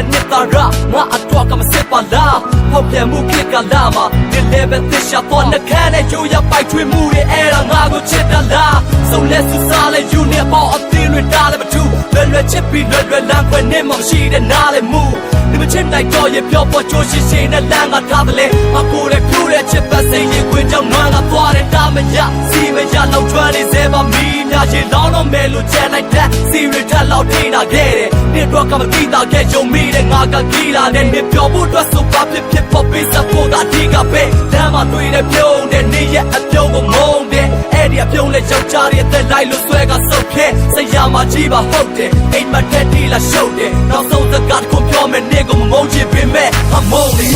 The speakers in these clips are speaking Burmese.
ရဲ့နှစ်သာရငါအတွက်ကမစစ်ပါလားဖောက်ပြန်မှုခေတ်ကလာမှာဒီ level သစ်ရှာတော့နှခမ်းနဲ့ရိုးရပိုက်ထွေးမှုတွေအဲ့ဒါငါကိုချစ်တာလားစုံလက်စူစားလဲယူနေပေါ့အသင်းတွေတားလည်းမထူလွယ်ချစ်ပြီးလွယ်လမ်းခွဲနေမှမရှိတဲ့နားလည်းမူဒီမချစ်နိုင်တော့ရဲ့ပြောပေါ်ချိုးရှိရှိနဲ့လမ်းကထားတယ်လေမကိုတဲ့ဖြူတဲ့ချစ်ပတ်စိတ်ရင်ခွင်ကြောင့်နွမ်းကသွားတဲ့တာမရစီမရလောက်ကျွမ်းနေစေပါမီးများရင်လောင်းတော့မဲလို့ချန်လိုက်တဲ့စီရထက်လောက်ထိတာခဲ့တယ်နေ့တော့ကမတိတာခဲ့ယုံမိတဲ့ငါကကြည်လာတဲ့နေ့ပြောဖို့အတွက်ဆိုပါဖြစ်ပေါ်ပေးစဖို့တာဒီကပဲလမ်းမှာတွေ့တဲ့ပြုံးတဲ့နေ့ရဲ့အပြုံးကိုမုန်းတဲ့အဲ့ဒီအပြုံးနဲ့ယောက်ျားရဲ့သက်လိုက်လို့ဆွဲကဆုတ်ခဲ့စိတ်ရမှာကြီးပါဟုတ်တယ်အိမ်မထက်တီလာရှုပ်တယ်နောက်ဆုံးစကားကိုပြောမယ်နေ့ကိုမမုန်းချင်ပေမဲ့အမုန်းနေ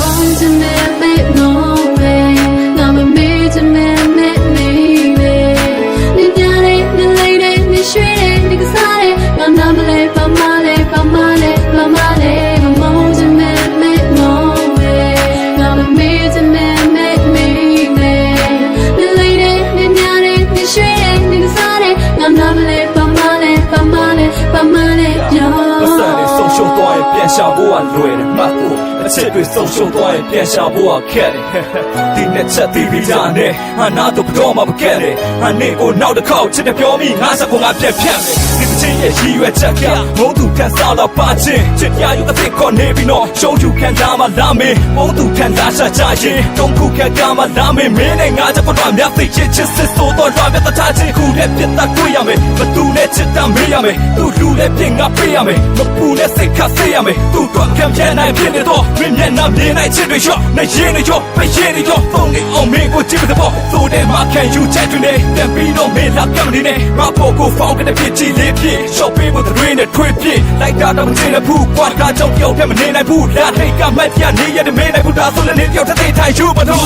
ပြန်ရှာဖို့ကလွယ်တယ်မှတ်ဖို့အချစ်တွေဆုံးရှုံးသွားရင်ပြန်ရှာဖို့ကခက်တယ်ဒီနဲ့ချက်တီးပြီးတာနဲ့ဟာနာတော့တော့မှမကက်တယ်ဟာနေကိုနောက်တစ်ခေါက်ချစ်တယ်ပြောမိငါစကွန်ကပြန်ဖြတ်မယ်ဒီချင်းရဲ့ရည်ရွယ်ချက်ကမုန်းသူခံစားလာပါချင်းချစ်ရယူအသိခေါ်နေပြီးတော့ရှုံးသူခံစားမှလာမင်းမုန်းသူခံစားရှာချရင်တုံးခုခံကြမှလာမင်းမင်းနဲ့ငါစကွန်ကမြတ်သိချစ်စစ်ဆိုတော့ရွာမြတ်တချင်းခုနဲ့ပြတ်တတ်တွေ့ရမယ်ဘသူနဲ့ချစ်တမ်းမေးရမယ်သူလူနဲ့ပြင်ငါပေးရမယ်မပူနဲ့စိတ်ခတ်စေရမယ်သူတို့ခံပြန်နိုင်ဖြစ်နေတော့မင်းမျက်နှာမြင်နိုင်ချစ်တွေရောနေရင်တွေရောပဲရင်တွေရောဖုန်းနဲ့အောင်မင်းကိုကြည့်တဲ့ပေါ့သို့တဲ့မှာခံယူချက်တွေနဲ့တပီတော့မင်းလာပြမနေနဲ့မဖို့ကိုဖောင်းတဲ့ဖြစ်ချီလေးဖြစ်ရှော့ပေးဖို့တွေနဲ့ထွေးဖြစ်လိုက်တာတော့မချင်ဘူးကွာကကြောက်ပြောက်ပြမနေနိုင်ဘူးလာထိတ်ကမှတ်ပြနေရတဲ့မင်းနဲ့ဘုရားဆိုလည်းနေပြောက်တဲ့ထိုင်ယူမတော့